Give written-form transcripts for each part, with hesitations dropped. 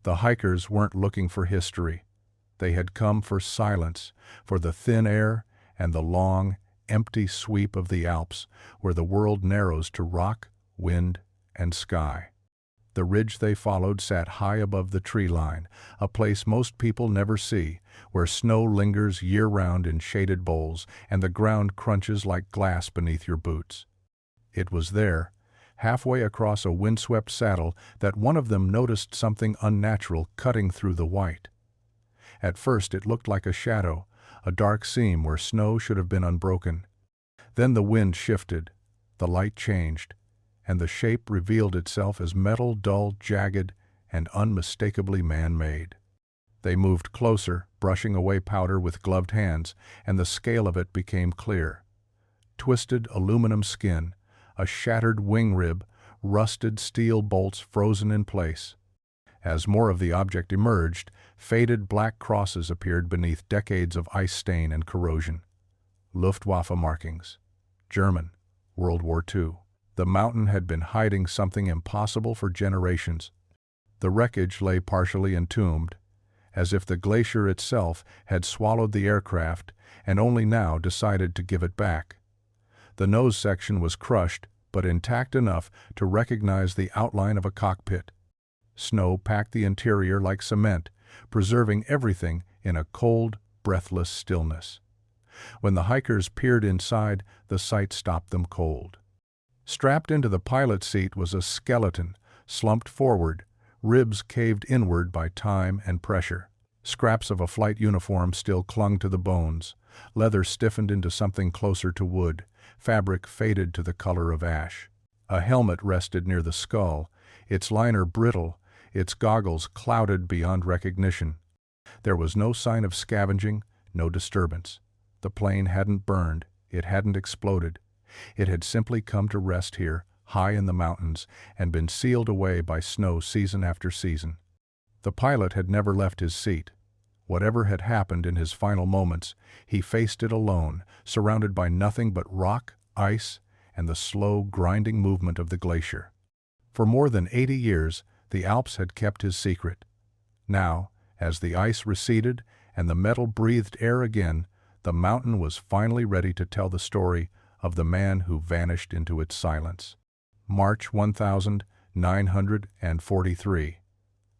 The hikers weren't looking for history. They had come for silence, for the thin air and the long, empty sweep of the Alps, where the world narrows to rock, wind, and sky. The ridge they followed sat high above the tree line, a place most people never see, where snow lingers year-round in shaded bowls and the ground crunches like glass beneath your boots. It was there, halfway across a windswept saddle, that one of them noticed something unnatural cutting through the white. At first it looked like a shadow, a dark seam where snow should have been unbroken. Then the wind shifted, the light changed, and the shape revealed itself as metal, dull, jagged, and unmistakably man-made. They moved closer, brushing away powder with gloved hands, and the scale of it became clear. Twisted aluminum skin, a shattered wing rib, rusted steel bolts frozen in place. As more of the object emerged, faded black crosses appeared beneath decades of ice stain and corrosion. Luftwaffe markings. German. World War II. The mountain had been hiding something impossible for generations. The wreckage lay partially entombed, as if the glacier itself had swallowed the aircraft and only now decided to give it back. The nose section was crushed, but intact enough to recognize the outline of a cockpit. Snow packed the interior like cement, preserving everything in a cold, breathless stillness. When the hikers peered inside, the sight stopped them cold. Strapped into the pilot's seat was a skeleton, slumped forward, ribs caved inward by time and pressure. Scraps of a flight uniform still clung to the bones, leather stiffened into something closer to wood, fabric faded to the color of ash. A helmet rested near the skull, its liner brittle, its goggles clouded beyond recognition. There was no sign of scavenging, no disturbance. The plane hadn't burned, it hadn't exploded. It had simply come to rest here, high in the mountains, and been sealed away by snow season after season. The pilot had never left his seat. Whatever had happened in his final moments, he faced it alone, surrounded by nothing but rock, ice, and the slow, grinding movement of the glacier. For more than 80 years, the Alps had kept his secret. Now, as the ice receded and the metal breathed air again, the mountain was finally ready to tell the story of the man who vanished into its silence. March 1943.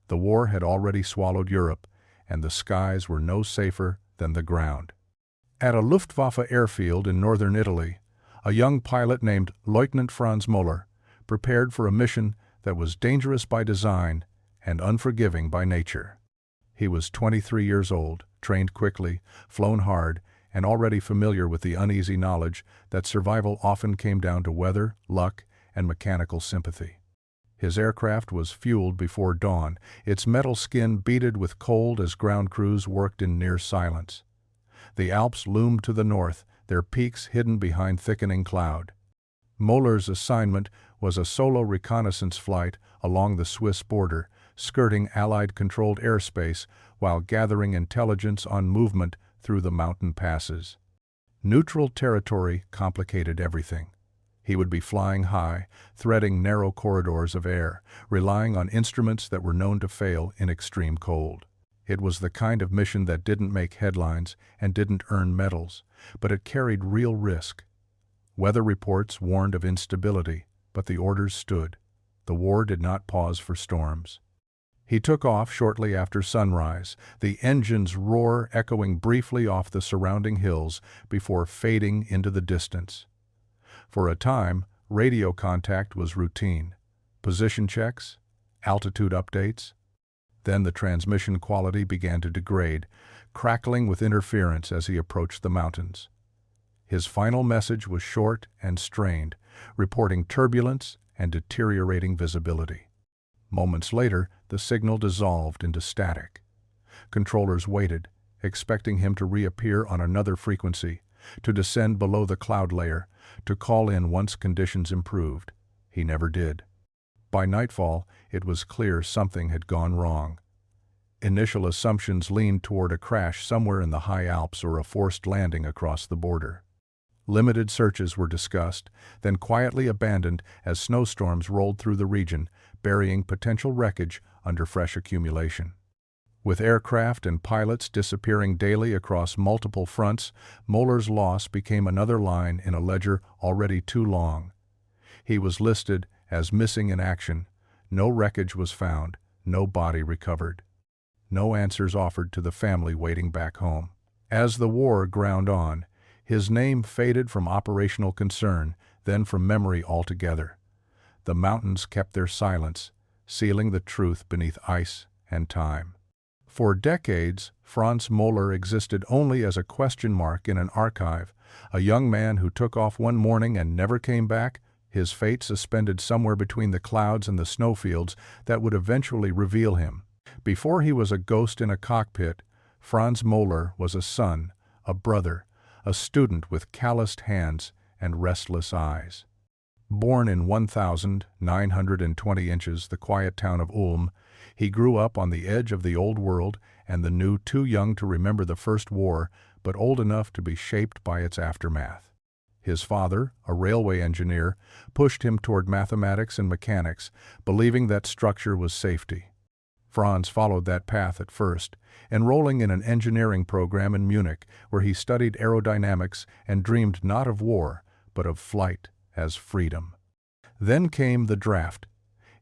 The war had already swallowed Europe, and the skies were no safer than the ground. At a Luftwaffe airfield in northern Italy, a young pilot named Lieutenant Franz Müller prepared for a mission that was dangerous by design and unforgiving by nature. He was 23 years old, trained quickly, flown hard, and already familiar with the uneasy knowledge that survival often came down to weather, luck, and mechanical sympathy. His aircraft was fueled before dawn, its metal skin beaded with cold as ground crews worked in near silence. The Alps loomed to the north, their peaks hidden behind thickening cloud. Müller's assignment was a solo reconnaissance flight along the Swiss border, skirting Allied-controlled airspace while gathering intelligence on movement through the mountain passes. Neutral territory complicated everything. He would be flying high, threading narrow corridors of air, relying on instruments that were known to fail in extreme cold. It was the kind of mission that didn't make headlines and didn't earn medals, but it carried real risk. Weather reports warned of instability, but the orders stood. The war did not pause for storms. He took off shortly after sunrise, the engine's roar echoing briefly off the surrounding hills before fading into the distance. For a time, radio contact was routine. Position checks, altitude updates. Then the transmission quality began to degrade, crackling with interference as he approached the mountains. His final message was short and strained, reporting turbulence and deteriorating visibility. Moments later, the signal dissolved into static. Controllers waited, expecting him to reappear on another frequency, to descend below the cloud layer, to call in once conditions improved. He never did. By nightfall, it was clear something had gone wrong. Initial assumptions leaned toward a crash somewhere in the high Alps or a forced landing across the border. Limited searches were discussed, then quietly abandoned as snowstorms rolled through the region, burying potential wreckage under fresh accumulation. With aircraft and pilots disappearing daily across multiple fronts, Moeller's loss became another line in a ledger already too long. He was listed as missing in action. No wreckage was found, no body recovered. No answers offered to the family waiting back home. As the war ground on, his name faded from operational concern, then from memory altogether. The mountains kept their silence, sealing the truth beneath ice and time. For decades, Franz Moeller existed only as a question mark in an archive, a young man who took off one morning and never came back, his fate suspended somewhere between the clouds and the snowfields that would eventually reveal him. Before he was a ghost in a cockpit, Franz Moeller was a son, a brother, a student with calloused hands and restless eyes. Born in 1,920 inches, the quiet town of Ulm, he grew up on the edge of the old world and the new, too young to remember the First War, but old enough to be shaped by its aftermath. His father, a railway engineer, pushed him toward mathematics and mechanics, believing that structure was safety. Franz followed that path at first, enrolling in an engineering program in Munich, where he studied aerodynamics and dreamed not of war, but of flight as freedom. Then came the draft.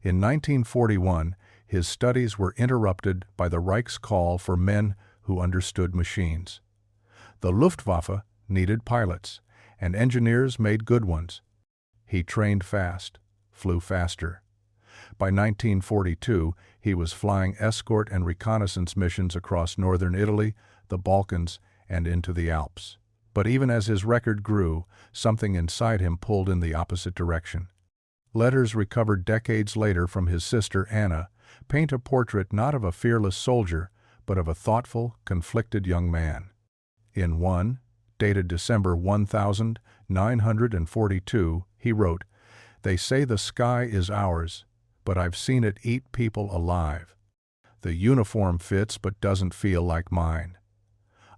In 1941, his studies were interrupted by the Reich's call for men who understood machines. The Luftwaffe needed pilots, and engineers made good ones. He trained fast, flew faster. By 1942, he was flying escort and reconnaissance missions across northern Italy, the Balkans, and into the Alps. But even as his record grew, something inside him pulled in the opposite direction. Letters recovered decades later from his sister Anna paint a portrait not of a fearless soldier, but of a thoughtful, conflicted young man. In one, dated December 1942, he wrote, "They say the sky is ours, but I've seen it eat people alive. The uniform fits but doesn't feel like mine."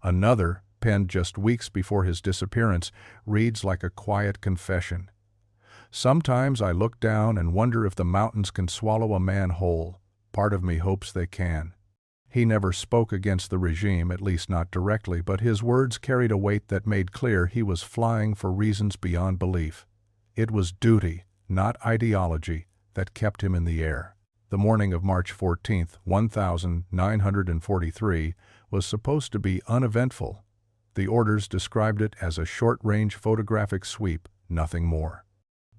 Another, penned just weeks before his disappearance, reads like a quiet confession. "Sometimes I look down and wonder if the mountains can swallow a man whole. Part of me hopes they can." He never spoke against the regime, at least not directly, but his words carried a weight that made clear he was flying for reasons beyond belief. It was duty, not ideology, that kept him in the air. The morning of March 14, 1943, was supposed to be uneventful. The orders described it as a short-range photographic sweep, nothing more.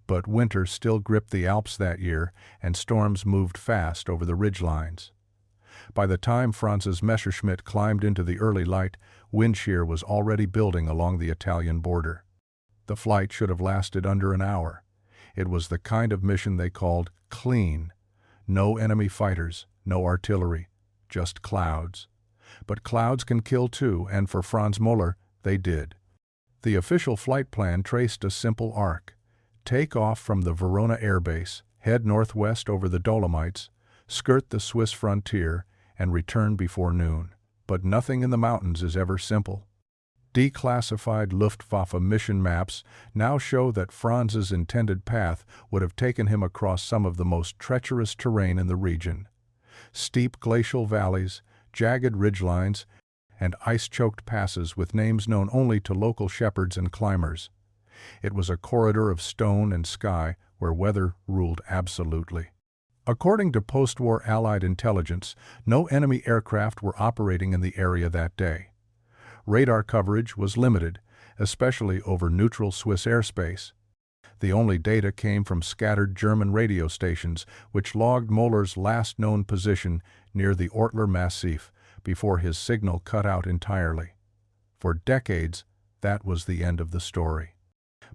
But winter still gripped the Alps that year, and storms moved fast over the ridgelines. By the time Franz's Messerschmitt climbed into the early light, wind shear was already building along the Italian border. The flight should have lasted under an hour. It was the kind of mission they called clean. No enemy fighters, no artillery, just clouds. But clouds can kill too, and for Franz Moeller, they did. The official flight plan traced a simple arc. Take off from the Verona Air Base, head northwest over the Dolomites, skirt the Swiss frontier, and return before noon. But nothing in the mountains is ever simple. Declassified Luftwaffe mission maps now show that Franz's intended path would have taken him across some of the most treacherous terrain in the region. Steep glacial valleys, jagged ridgelines, and ice-choked passes with names known only to local shepherds and climbers. It was a corridor of stone and sky where weather ruled absolutely. According to post-war Allied intelligence, no enemy aircraft were operating in the area that day. Radar coverage was limited, especially over neutral Swiss airspace. The only data came from scattered German radio stations, which logged Moeller's last known position near the Ortler Massif before his signal cut out entirely. For decades, that was the end of the story.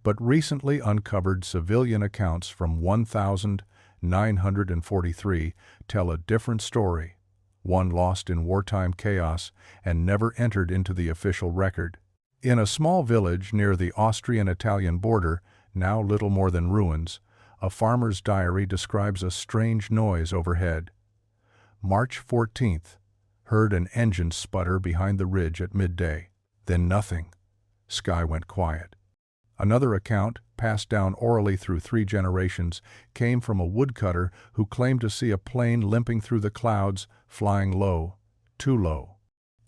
But recently uncovered civilian accounts from 1943 tell a different story, one lost in wartime chaos and never entered into the official record. In a small village near the Austrian-Italian border, now little more than ruins, a farmer's diary describes a strange noise overhead. March 14th, heard an engine sputter behind the ridge at midday. Then nothing. Sky went quiet. Another account, passed down orally through 3 generations, came from a woodcutter who claimed to see a plane limping through the clouds, flying low, too low.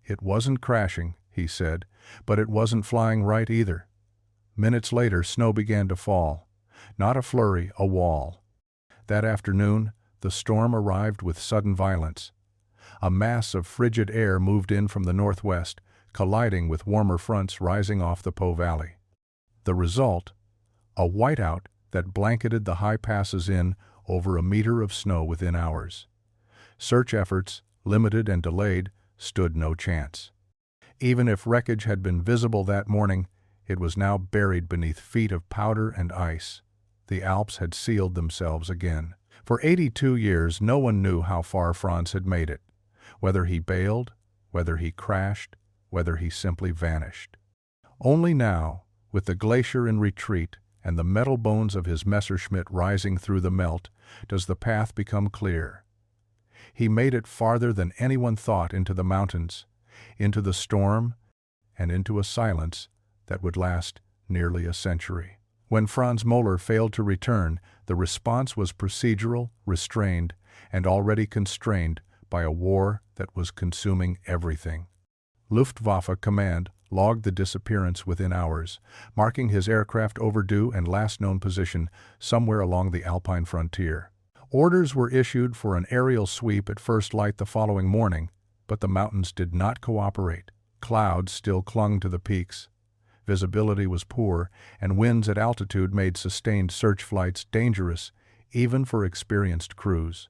It wasn't crashing, he said, but it wasn't flying right either. Minutes later, snow began to fall. Not a flurry, a wall. That afternoon, the storm arrived with sudden violence. A mass of frigid air moved in from the northwest, colliding with warmer fronts rising off the Po Valley. The result? A whiteout that blanketed the high passes in over a meter of snow within hours. Search efforts, limited and delayed, stood no chance. Even if wreckage had been visible that morning, it was now buried beneath feet of powder and ice. The Alps had sealed themselves again. For 82 years, no one knew how far Franz had made it, whether he bailed, whether he crashed, whether he simply vanished. Only now, with the glacier in retreat and the metal bones of his Messerschmitt rising through the melt, does the path become clear. He made it farther than anyone thought into the mountains, into the storm, and into a silence that would last nearly a century. When Franz Moeller failed to return, the response was procedural, restrained, and already constrained by a war that was consuming everything. Luftwaffe Command logged the disappearance within hours, marking his aircraft overdue and last known position somewhere along the Alpine frontier. Orders were issued for an aerial sweep at first light the following morning, but the mountains did not cooperate. Clouds still clung to the peaks. Visibility was poor, and winds at altitude made sustained search flights dangerous, even for experienced crews.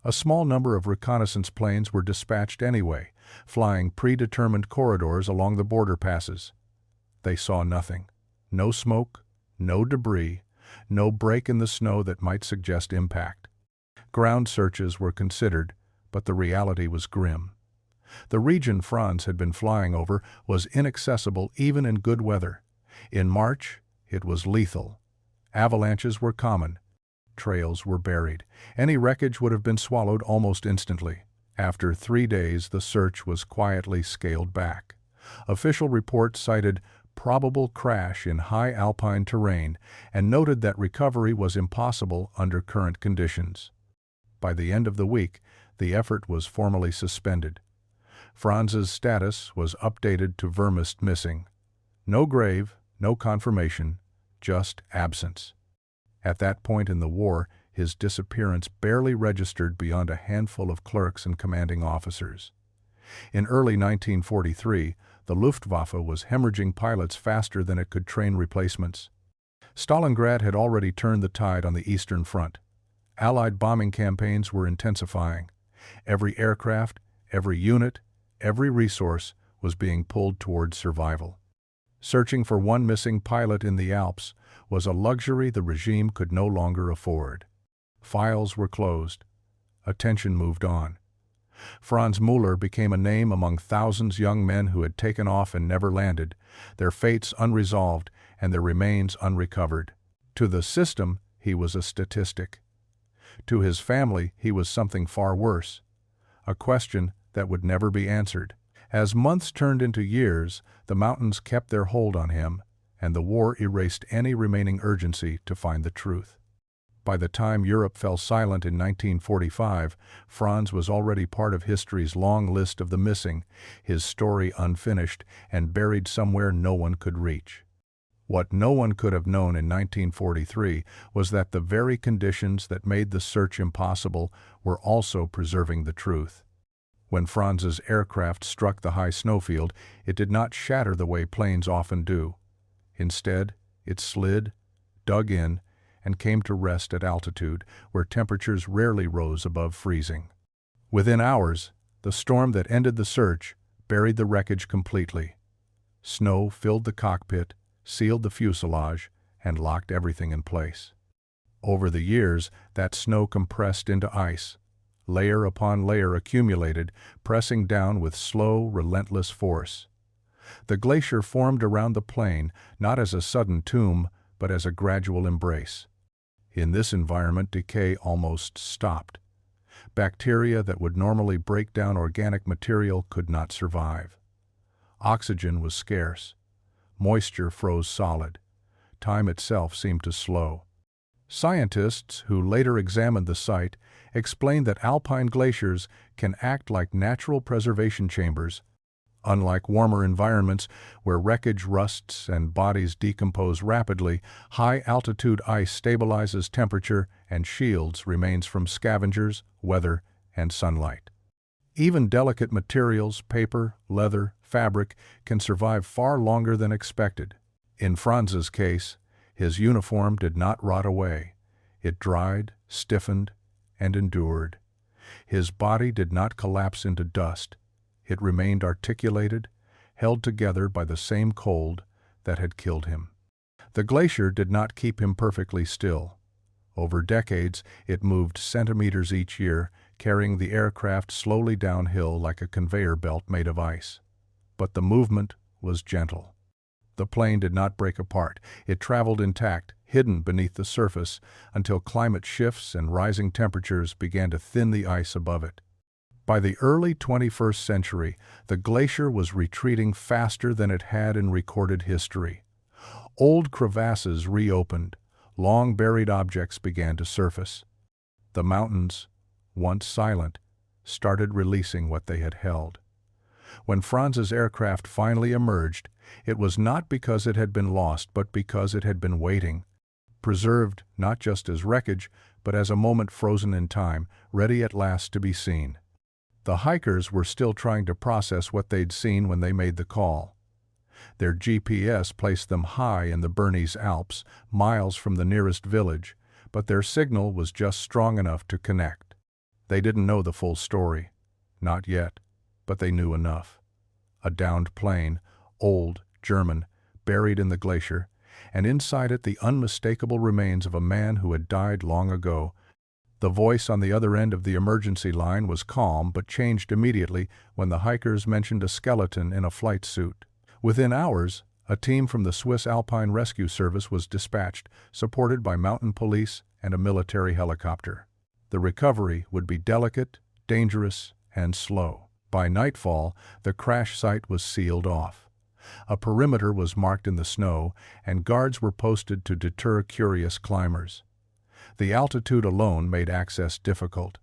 A small number of reconnaissance planes were dispatched anyway, flying predetermined corridors along the border passes. They saw nothing. No smoke, no debris, no break in the snow that might suggest impact. Ground searches were considered, but the reality was grim. The region Franz had been flying over was inaccessible even in good weather. In March, it was lethal. Avalanches were common. Trails were buried. Any wreckage would have been swallowed almost instantly. After 3 days, the search was quietly scaled back. Official reports cited probable crash in high alpine terrain and noted that recovery was impossible under current conditions. By the end of the week, the effort was formally suspended. Franz's status was updated to vermissed missing. No grave, no confirmation, just absence. At that point in the war, his disappearance barely registered beyond a handful of clerks and commanding officers. In early 1943, the Luftwaffe was hemorrhaging pilots faster than it could train replacements. Stalingrad had already turned the tide on the Eastern Front. Allied bombing campaigns were intensifying. Every aircraft, every unit, every resource was being pulled toward survival. Searching for one missing pilot in the Alps was a luxury the regime could no longer afford. Files were closed. Attention moved on. Franz Moeller became a name among thousands of young men who had taken off and never landed, their fates unresolved and their remains unrecovered. To the system, he was a statistic. To his family, he was something far worse, a question that would never be answered. As months turned into years, the mountains kept their hold on him, and the war erased any remaining urgency to find the truth. By the time Europe fell silent in 1945, Franz was already part of history's long list of the missing, his story unfinished and buried somewhere no one could reach. What no one could have known in 1943 was that the very conditions that made the search impossible were also preserving the truth. When Franz's aircraft struck the high snowfield, it did not shatter the way planes often do. Instead, it slid, dug in, and came to rest at altitude where temperatures rarely rose above freezing. Within hours, the storm that ended the search buried the wreckage completely. Snow filled the cockpit, sealed the fuselage, and locked everything in place. Over the years, that snow compressed into ice. Layer upon layer accumulated, pressing down with slow, relentless force. The glacier formed around the plain, not as a sudden tomb, but as a gradual embrace. In this environment, decay almost stopped. Bacteria that would normally break down organic material could not survive. Oxygen was scarce. Moisture froze solid. time itself seemed to slow. Scientists who later examined the site explained that alpine glaciers can act like natural preservation chambers. Unlike warmer environments where wreckage rusts and bodies decompose rapidly, high-altitude ice stabilizes temperature and shields remains from scavengers, weather, and sunlight. Even delicate materials, paper, leather, fabric, can survive far longer than expected. In Franz's case, his uniform did not rot away. It dried, stiffened, and endured. His body did not collapse into dust. It remained articulated, held together by the same cold that had killed him. The glacier did not keep him perfectly still. Over decades, it moved centimeters each year, carrying the aircraft slowly downhill like a conveyor belt made of ice. But the movement was gentle. The plane did not break apart. It traveled intact, hidden beneath the surface, until climate shifts and rising temperatures began to thin the ice above it. By the early 21st century, the glacier was retreating faster than it had in recorded history. Old crevasses reopened. Long buried objects began to surface. The mountains, once silent, started releasing what they had held. When Franz's aircraft finally emerged, it was not because it had been lost, but because it had been waiting, preserved not just as wreckage, but as a moment frozen in time, ready at last to be seen. The hikers were still trying to process what they'd seen when they made the call. Their GPS placed them high in the Bernese Alps, miles from the nearest village, but their signal was just strong enough to connect. They didn't know the full story. Not yet, but they knew enough. A downed plane, old, German, buried in the glacier, and inside it the unmistakable remains of a man who had died long ago. The voice on the other end of the emergency line was calm but changed immediately when the hikers mentioned a skeleton in a flight suit. Within hours, a team from the Swiss Alpine Rescue Service was dispatched, supported by mountain police and a military helicopter. The recovery would be delicate, dangerous, and slow. By nightfall, the crash site was sealed off. A perimeter was marked in the snow, and guards were posted to deter curious climbers. The altitude alone made access difficult.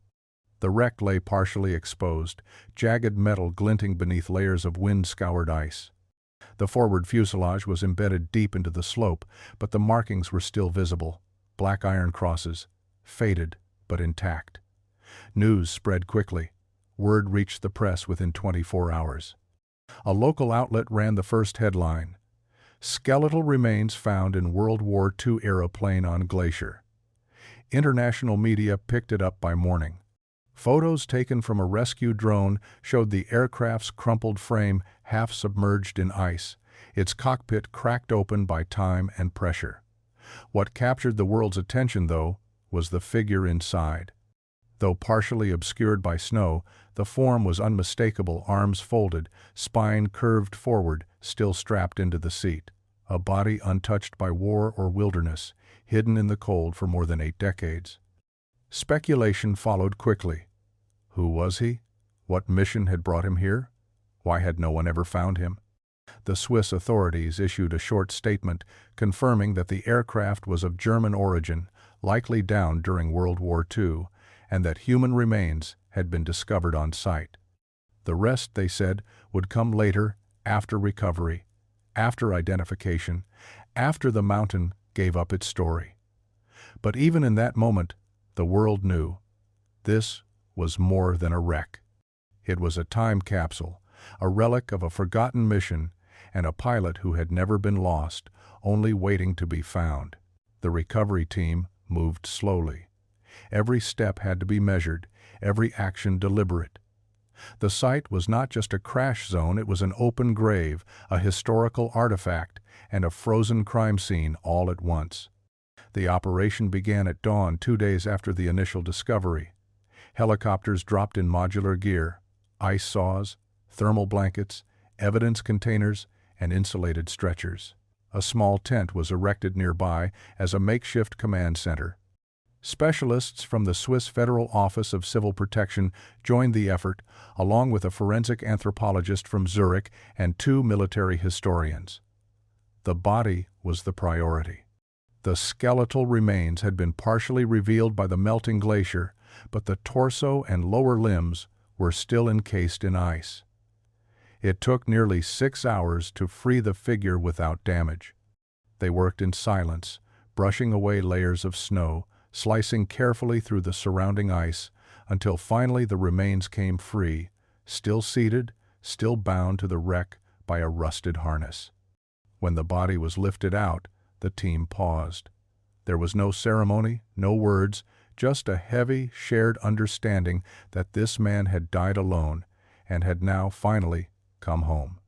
The wreck lay partially exposed, jagged metal glinting beneath layers of wind-scoured ice. The forward fuselage was embedded deep into the slope, but the markings were still visible, black iron crosses, faded but intact. News spread quickly. Word reached the press within 24 hours. A local outlet ran the first headline: "Skeletal remains found in World War II era plane on glacier." International media picked it up by morning. Photos taken from a rescue drone showed the aircraft's crumpled frame half submerged in ice, its cockpit cracked open by time and pressure. What captured the world's attention, though, was the figure inside. Though partially obscured by snow, the form was unmistakable, arms folded, spine curved forward, still strapped into the seat. A body untouched by war or wilderness, hidden in the cold for more than 8 decades. Speculation followed quickly. Who was he? What mission had brought him here? Why had no one ever found him? The Swiss authorities issued a short statement confirming that the aircraft was of German origin, likely downed during World War II, and that human remains had been discovered on site. The rest, they said, would come later, after recovery, after identification, after the mountain gave up its story. But even in that moment, the world knew this was more than a wreck. It was a time capsule, a relic of a forgotten mission, and a pilot who had never been lost, only waiting to be found. The recovery team moved slowly. Every step had to be measured, every action deliberate. The site was not just a crash zone, it was an open grave, a historical artifact, and a frozen crime scene all at once. The operation began at dawn 2 days after the initial discovery. Helicopters dropped in modular gear, ice saws, thermal blankets, evidence containers, and insulated stretchers. A small tent was erected nearby as a makeshift command center. Specialists from the Swiss Federal Office of Civil Protection joined the effort, along with a forensic anthropologist from Zurich and 2 military historians. The body was the priority. The skeletal remains had been partially revealed by the melting glacier, but the torso and lower limbs were still encased in ice. It took nearly 6 hours to free the figure without damage. They worked in silence, brushing away layers of snow, slicing carefully through the surrounding ice, until finally the remains came free, still seated, still bound to the wreck by a rusted harness. When the body was lifted out, the team paused. There was no ceremony, no words, just a heavy, shared understanding that this man had died alone and had now finally come home.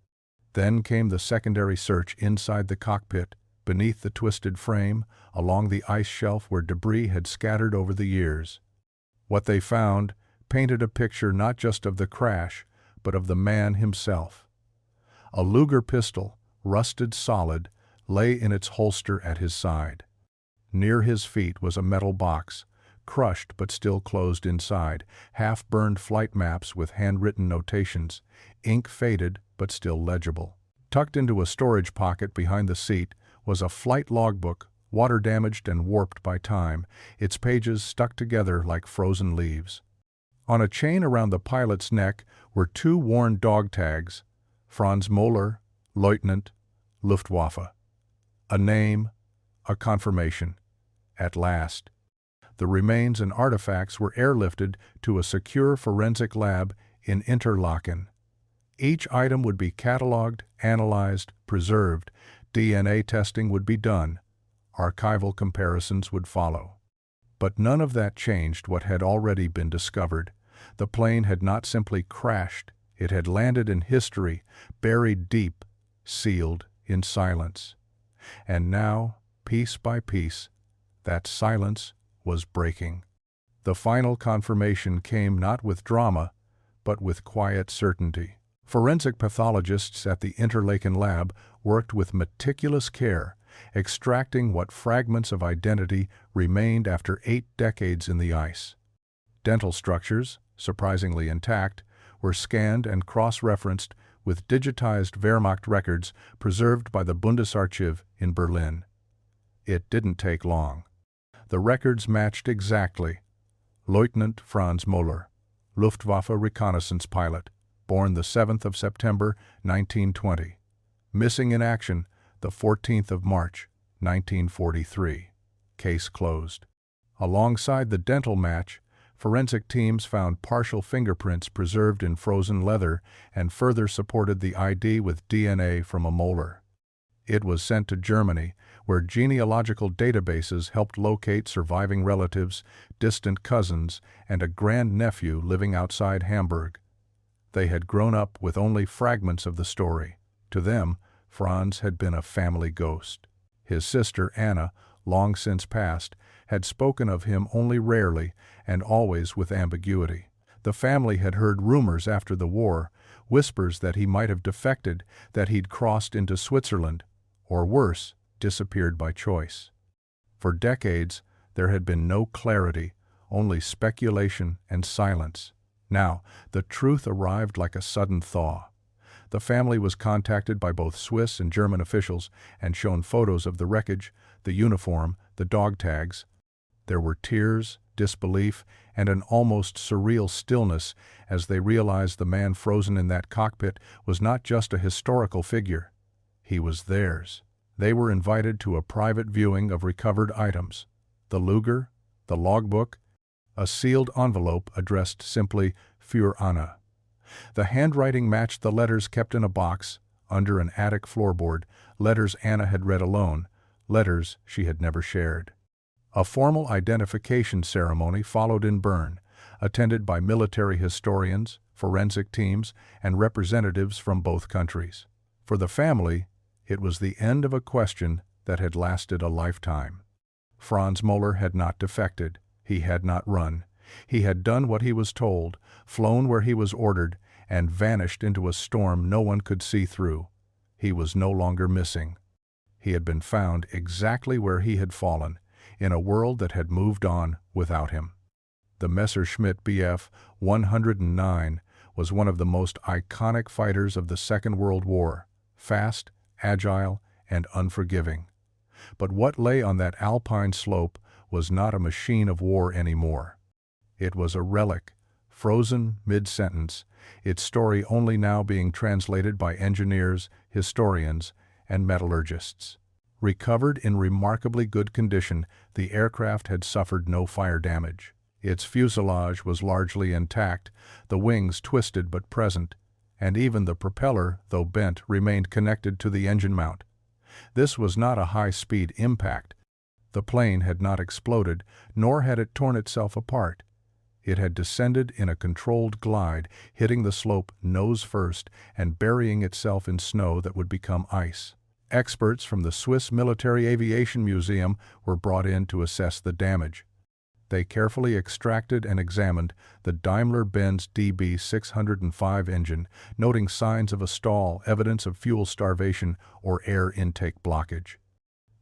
Then came the secondary search inside the cockpit, beneath the twisted frame, along the ice shelf where debris had scattered over the years. What they found painted a picture not just of the crash, but of the man himself. A Luger pistol, rusted solid, lay in its holster at his side. Near his feet was a metal box, crushed but still closed inside, half-burned flight maps with handwritten notations, ink faded but still legible. Tucked into a storage pocket behind the seat was a flight logbook, water-damaged and warped by time, its pages stuck together like frozen leaves. On a chain around the pilot's neck were 2 worn dog tags, Franz Moeller, Lieutenant, Luftwaffe. A name, a confirmation. At last. The remains and artifacts were airlifted to a secure forensic lab in Interlaken. Each item would be catalogued, analyzed, preserved. DNA testing would be done. Archival comparisons would follow. But none of that changed what had already been discovered. The plane had not simply crashed. It had landed in history, buried deep, sealed in silence. And now, piece by piece, that silence was breaking. The final confirmation came not with drama, but with quiet certainty. Forensic pathologists at the Interlaken lab worked with meticulous care, extracting what fragments of identity remained after 8 decades in the ice. Dental structures, surprisingly intact, were scanned and cross-referenced with digitized Wehrmacht records preserved by the Bundesarchiv in Berlin. It didn't take long. The records matched exactly. Lieutenant Franz Moeller, Luftwaffe reconnaissance pilot, born the 7th of September, 1920. Missing in action the 14th of March, 1943. Case closed. Alongside the dental match, forensic teams found partial fingerprints preserved in frozen leather and further supported the ID with DNA from a molar. It was sent to Germany, where genealogical databases helped locate surviving relatives, distant cousins, and a grandnephew living outside Hamburg. They had grown up with only fragments of the story. To them, Franz had been a family ghost. His sister, Anna, long since passed, had spoken of him only rarely and always with ambiguity. The family had heard rumors after the war, whispers that he might have defected, that he'd crossed into Switzerland, or worse, disappeared by choice. For decades, there had been no clarity, only speculation and silence. Now, the truth arrived like a sudden thaw. The family was contacted by both Swiss and German officials and shown photos of the wreckage, the uniform, the dog tags. There were tears, disbelief, and an almost surreal stillness as they realized the man frozen in that cockpit was not just a historical figure. He was theirs. They were invited to a private viewing of recovered items: the Luger, the logbook, a sealed envelope addressed simply Für Anna. The handwriting matched the letters kept in a box under an attic floorboard, letters Anna had read alone, letters she had never shared. A formal identification ceremony followed in Bern, attended by military historians, forensic teams, and representatives from both countries. For the family, it was the end of a question that had lasted a lifetime. Franz Moeller had not defected. He had not run. He had done what he was told, flown where he was ordered, and vanished into a storm no one could see through. He was no longer missing. He had been found exactly where he had fallen, in a world that had moved on without him. The Messerschmitt Bf 109 was one of the most iconic fighters of the Second World War, fast, agile, and unforgiving. But what lay on that Alpine slope was not a machine of war anymore. It was a relic, frozen mid-sentence, its story only now being translated by engineers, historians, and metallurgists. Recovered in remarkably good condition, the aircraft had suffered no fire damage. Its fuselage was largely intact, the wings twisted but present, and even the propeller, though bent, remained connected to the engine mount. This was not a high-speed impact. The plane had not exploded, nor had it torn itself apart. It had descended in a controlled glide, hitting the slope nose first and burying itself in snow that would become ice. Experts from the Swiss Military Aviation Museum were brought in to assess the damage. They carefully extracted and examined the Daimler-Benz DB605 engine, noting signs of a stall, evidence of fuel starvation or air intake blockage.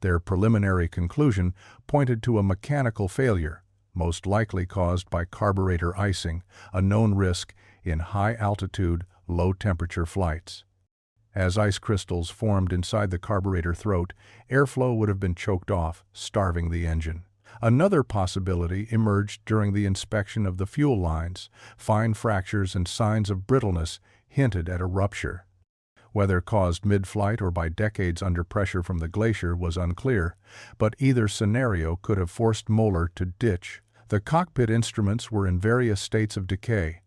Their preliminary conclusion pointed to a mechanical failure, most likely caused by carburetor icing, a known risk in high-altitude, low-temperature flights. As ice crystals formed inside the carburetor throat, airflow would have been choked off, starving the engine. Another possibility emerged during the inspection of the fuel lines. Fine fractures and signs of brittleness hinted at a rupture. Whether caused mid-flight or by decades under pressure from the glacier was unclear, but either scenario could have forced Moeller to ditch. The cockpit instruments were in various states of decay.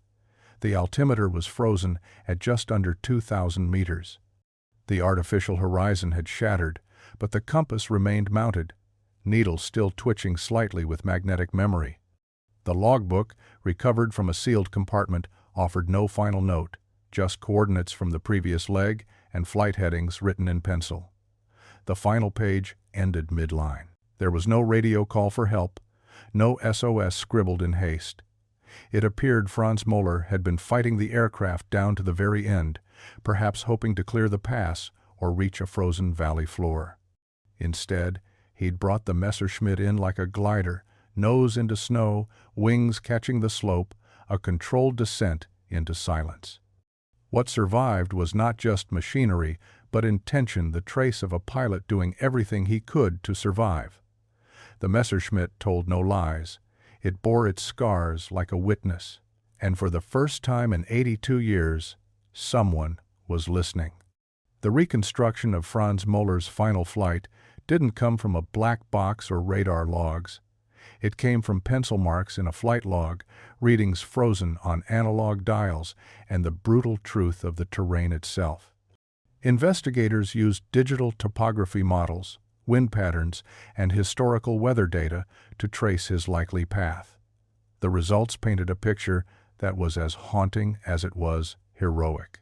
The altimeter was frozen at just under 2,000 meters. The artificial horizon had shattered, but the compass remained mounted, needles still twitching slightly with magnetic memory. The logbook, recovered from a sealed compartment, offered no final note, just coordinates from the previous leg and flight headings written in pencil. The final page ended midline. There was no radio call for help, no SOS scribbled in haste. It appeared Franz Moeller had been fighting the aircraft down to the very end, perhaps hoping to clear the pass or reach a frozen valley floor. Instead, he'd brought the Messerschmitt in like a glider, nose into snow, wings catching the slope, a controlled descent into silence. What survived was not just machinery, but intention, the trace of a pilot doing everything he could to survive. The Messerschmitt told no lies. It bore its scars like a witness, and for the first time in 82 years, someone was listening. The reconstruction of Franz Moeller's final flight didn't come from a black box or radar logs. It came from pencil marks in a flight log, readings frozen on analog dials, and the brutal truth of the terrain itself. Investigators used digital topography models, wind patterns, and historical weather data to trace his likely path. The results painted a picture that was as haunting as it was heroic.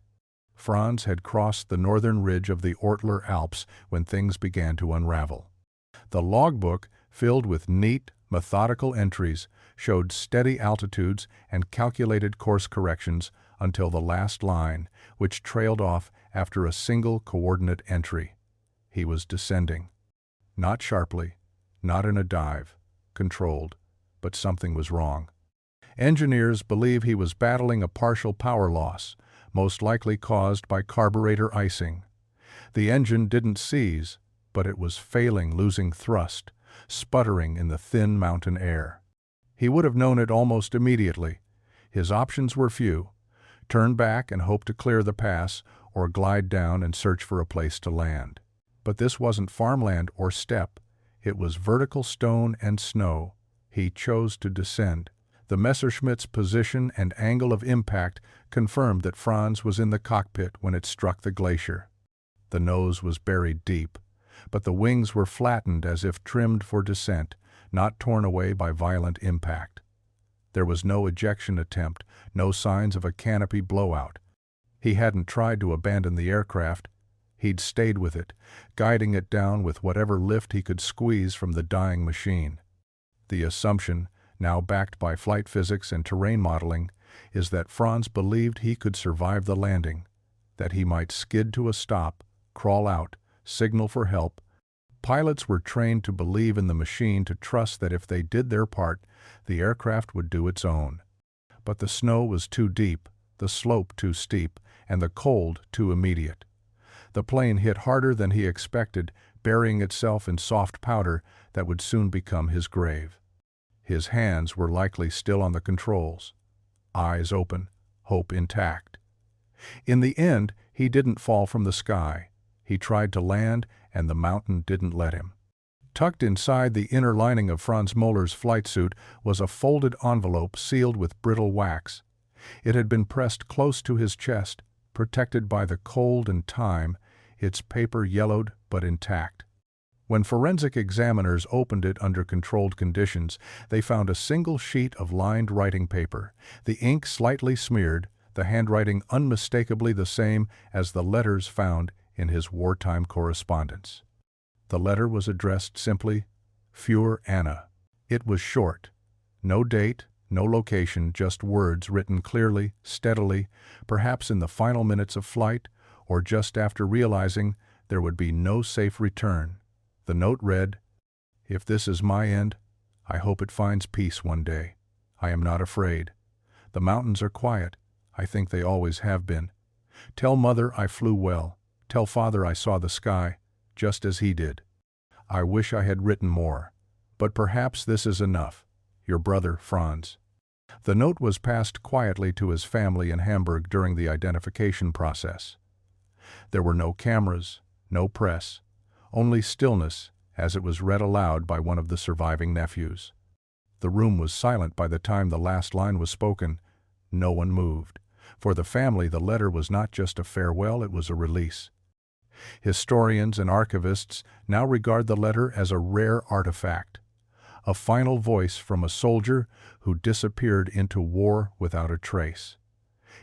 Franz had crossed the northern ridge of the Ortler Alps when things began to unravel. The logbook, filled with neat, methodical entries, showed steady altitudes and calculated course corrections until the last line, which trailed off after a single coordinate entry. He was descending. Not sharply, not in a dive, controlled, but something was wrong. Engineers believe he was battling a partial power loss, most likely caused by carburetor icing. The engine didn't seize, but it was failing, losing thrust, sputtering in the thin mountain air. He would have known it almost immediately. His options were few: turn back and hope to clear the pass, or glide down and search for a place to land. But this wasn't farmland or steppe. It was vertical stone and snow. He chose to descend. The Messerschmitt's position and angle of impact confirmed that Franz was in the cockpit when it struck the glacier. The nose was buried deep, but the wings were flattened as if trimmed for descent, not torn away by violent impact. There was no ejection attempt, no signs of a canopy blowout. He hadn't tried to abandon the aircraft. He'd stayed with it, guiding it down with whatever lift he could squeeze from the dying machine. The assumption, now backed by flight physics and terrain modeling, is that Franz believed he could survive the landing, that he might skid to a stop, crawl out, signal for help. Pilots were trained to believe in the machine, to trust that if they did their part, the aircraft would do its own. But the snow was too deep, the slope too steep, and the cold too immediate. The plane hit harder than he expected, burying itself in soft powder that would soon become his grave. His hands were likely still on the controls, eyes open, hope intact. In the end, he didn't fall from the sky. He tried to land, and the mountain didn't let him. Tucked inside the inner lining of Franz Müller's flight suit was a folded envelope sealed with brittle wax. It had been pressed close to his chest, protected by the cold and time, its paper yellowed but intact. When forensic examiners opened it under controlled conditions, they found a single sheet of lined writing paper, the ink slightly smeared, the handwriting unmistakably the same as the letters found in his wartime correspondence. The letter was addressed simply, Für Anna. It was short. No date, no location, just words written clearly, steadily, perhaps in the final minutes of flight, or just after realizing there would be no safe return. The note read, "If this is my end, I hope it finds peace one day. I am not afraid. The mountains are quiet. I think they always have been. Tell Mother I flew well. Tell Father I saw the sky, just as he did. I wish I had written more. But perhaps this is enough. Your brother, Franz." The note was passed quietly to his family in Hamburg during the identification process. There were no cameras, no press, only stillness as it was read aloud by one of the surviving nephews. The room was silent by the time the last line was spoken. No one moved. For the family, the letter was not just a farewell, it was a release. Historians and archivists now regard the letter as a rare artifact, a final voice from a soldier who disappeared into war without a trace.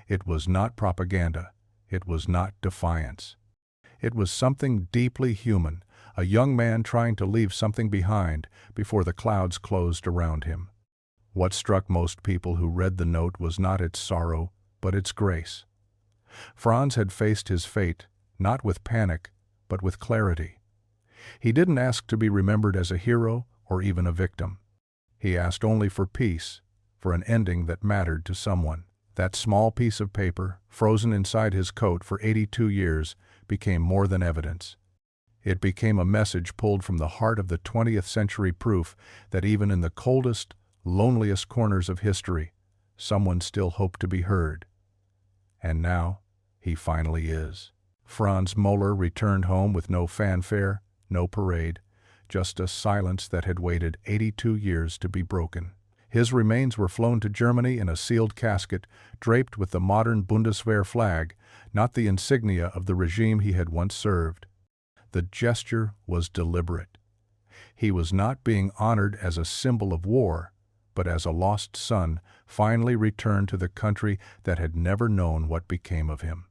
It was not propaganda. It was not defiance. It was something deeply human, a young man trying to leave something behind before the clouds closed around him. What struck most people who read the note was not its sorrow, but its grace. Franz had faced his fate, not with panic, but with clarity. He didn't ask to be remembered as a hero or even a victim. He asked only for peace, for an ending that mattered to someone. That small piece of paper, frozen inside his coat for 82 years, became more than evidence. It became a message pulled from the heart of the 20th century, proof that even in the coldest, loneliest corners of history, someone still hoped to be heard. And now, he finally is. Franz Müller returned home with no fanfare, no parade, just a silence that had waited 82 years to be broken. His remains were flown to Germany in a sealed casket, draped with the modern Bundeswehr flag, not the insignia of the regime he had once served. The gesture was deliberate. He was not being honored as a symbol of war, but as a lost son finally returned to the country that had never known what became of him.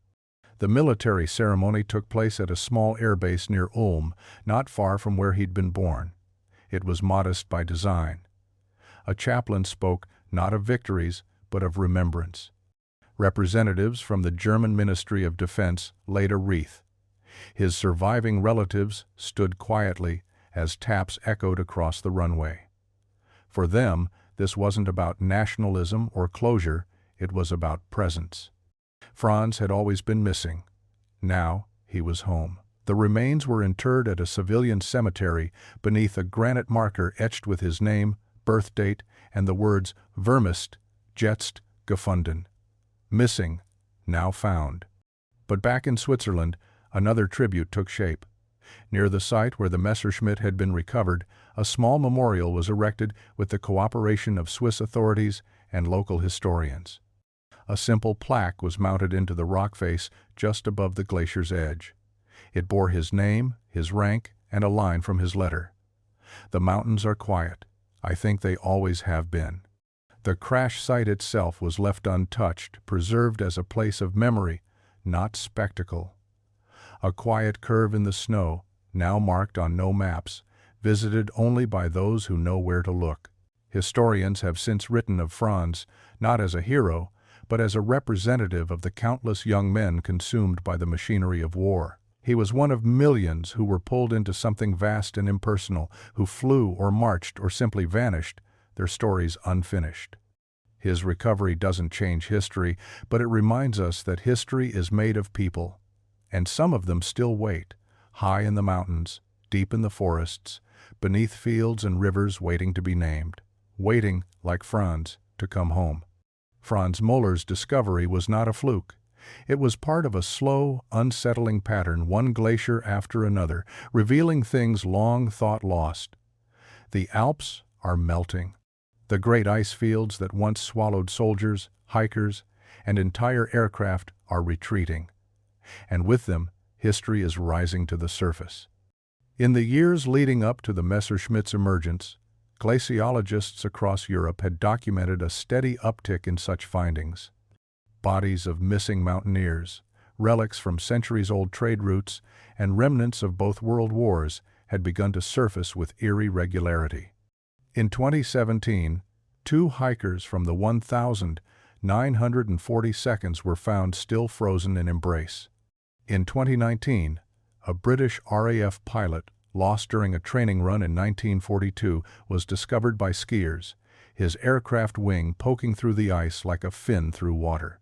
The military ceremony took place at a small airbase near Ulm, not far from where he'd been born. It was modest by design. A chaplain spoke not of victories, but of remembrance. Representatives from the German Ministry of Defense laid a wreath. His surviving relatives stood quietly as taps echoed across the runway. For them, this wasn't about nationalism or closure, it was about presence. Franz had always been missing. Now he was home. The remains were interred at a civilian cemetery beneath a granite marker etched with his name, birth date, and the words Vermisst, jetzt, gefunden. Missing, now found. But back in Switzerland, another tribute took shape. Near the site where the Messerschmitt had been recovered, a small memorial was erected with the cooperation of Swiss authorities and local historians. A simple plaque was mounted into the rock face just above the glacier's edge. It bore his name, his rank, and a line from his letter. "The mountains are quiet. I think they always have been." The crash site itself was left untouched, preserved as a place of memory, not spectacle. A quiet curve in the snow, now marked on no maps, visited only by those who know where to look. Historians have since written of Franz, not as a hero, but as a representative of the countless young men consumed by the machinery of war. He was one of millions who were pulled into something vast and impersonal, who flew or marched or simply vanished, their stories unfinished. His recovery doesn't change history, but it reminds us that history is made of people, and some of them still wait, high in the mountains, deep in the forests, beneath fields and rivers waiting to be named, waiting, like Franz, to come home. Franz Müller's discovery was not a fluke. It was part of a slow, unsettling pattern, one glacier after another, revealing things long thought lost. The Alps are melting. The great ice fields that once swallowed soldiers, hikers, and entire aircraft are retreating. And with them, history is rising to the surface. In the years leading up to the Messerschmitt's emergence, glaciologists across Europe had documented a steady uptick in such findings. Bodies of missing mountaineers, relics from centuries-old trade routes, and remnants of both world wars had begun to surface with eerie regularity. In 2017, 2 hikers from the 1,942nd were found still frozen in embrace. In 2019, a British RAF pilot, lost during a training run in 1942, was discovered by skiers, his aircraft wing poking through the ice like a fin through water.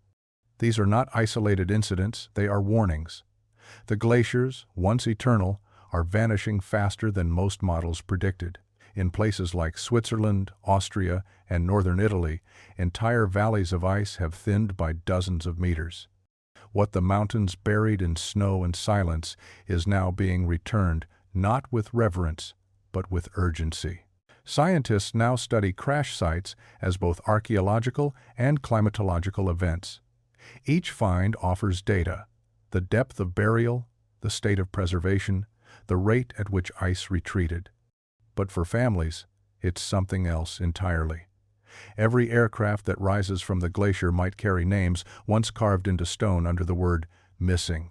These are not isolated incidents, they are warnings. The glaciers, once eternal, are vanishing faster than most models predicted. In places like Switzerland, Austria, and northern Italy, entire valleys of ice have thinned by dozens of meters. What the mountains buried in snow and silence is now being returned, not with reverence, but with urgency. Scientists now study crash sites as both archaeological and climatological events. Each find offers data: the depth of burial, the state of preservation, the rate at which ice retreated. But for families, it's something else entirely. Every aircraft that rises from the glacier might carry names once carved into stone under the word missing.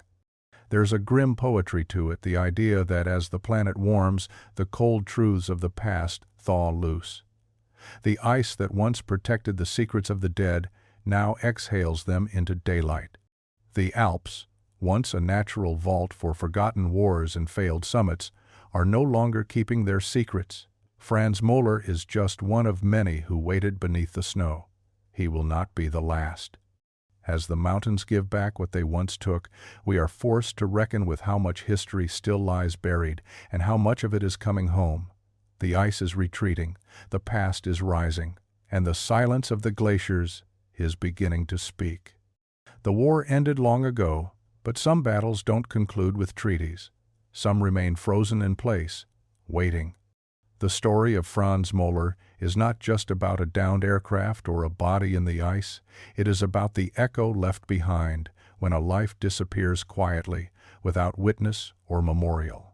There's a grim poetry to it, the idea that as the planet warms, the cold truths of the past thaw loose. The ice that once protected the secrets of the dead now exhales them into daylight. The Alps, once a natural vault for forgotten wars and failed summits, are no longer keeping their secrets. Franz Müller is just one of many who waited beneath the snow. He will not be the last. As the mountains give back what they once took, we are forced to reckon with how much history still lies buried and how much of it is coming home. The ice is retreating, the past is rising, and the silence of the glaciers is beginning to speak. The war ended long ago, but some battles don't conclude with treaties. Some remain frozen in place, waiting. The story of Franz Müller is not just about a downed aircraft or a body in the ice. It is about the echo left behind when a life disappears quietly, without witness or memorial.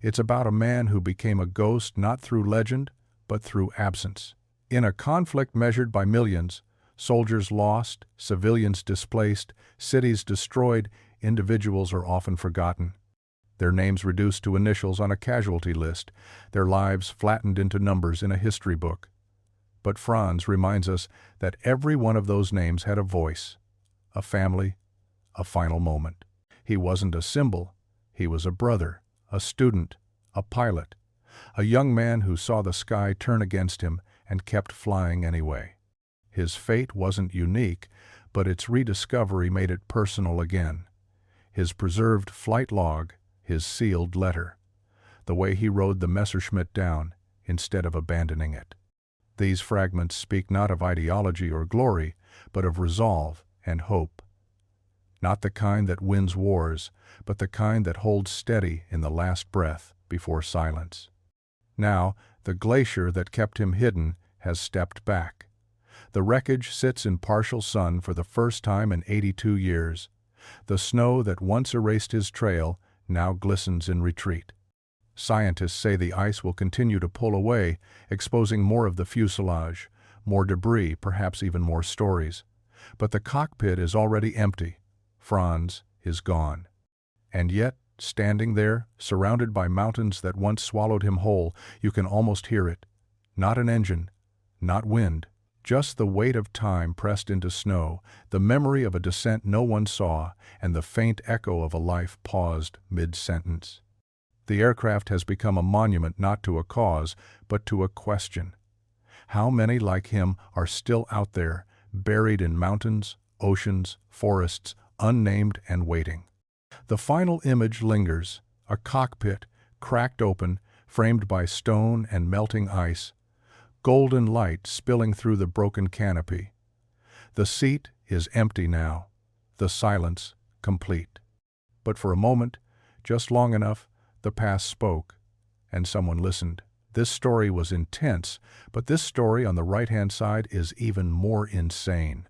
It's about a man who became a ghost not through legend, but through absence. In a conflict measured by millions, soldiers lost, civilians displaced, cities destroyed, individuals are often forgotten. Their names reduced to initials on a casualty list, their lives flattened into numbers in a history book. But Franz reminds us that every one of those names had a voice, a family, a final moment. He wasn't a symbol, he was a brother, a student, a pilot, a young man who saw the sky turn against him and kept flying anyway. His fate wasn't unique, but its rediscovery made it personal again. His preserved flight log, his sealed letter, the way he rode the Messerschmitt down instead of abandoning it. These fragments speak not of ideology or glory, but of resolve and hope. Not the kind that wins wars, but the kind that holds steady in the last breath before silence. Now, the glacier that kept him hidden has stepped back. The wreckage sits in partial sun for the first time in 82 years. The snow that once erased his trail now glistens in retreat. Scientists say the ice will continue to pull away, exposing more of the fuselage, more debris, perhaps even more stories. But the cockpit is already empty. Franz is gone. And yet, standing there, surrounded by mountains that once swallowed him whole, you can almost hear it. Not an engine, not wind, just the weight of time pressed into snow, the memory of a descent no one saw, and the faint echo of a life paused mid-sentence. The aircraft has become a monument not to a cause, but to a question. How many like him are still out there, buried in mountains, oceans, forests, unnamed and waiting? The final image lingers, a cockpit, cracked open, framed by stone and melting ice, golden light spilling through the broken canopy. The seat is empty now, the silence complete. But for a moment, just long enough, the past spoke, and someone listened. This story was intense, but this story on the right-hand side is even more insane.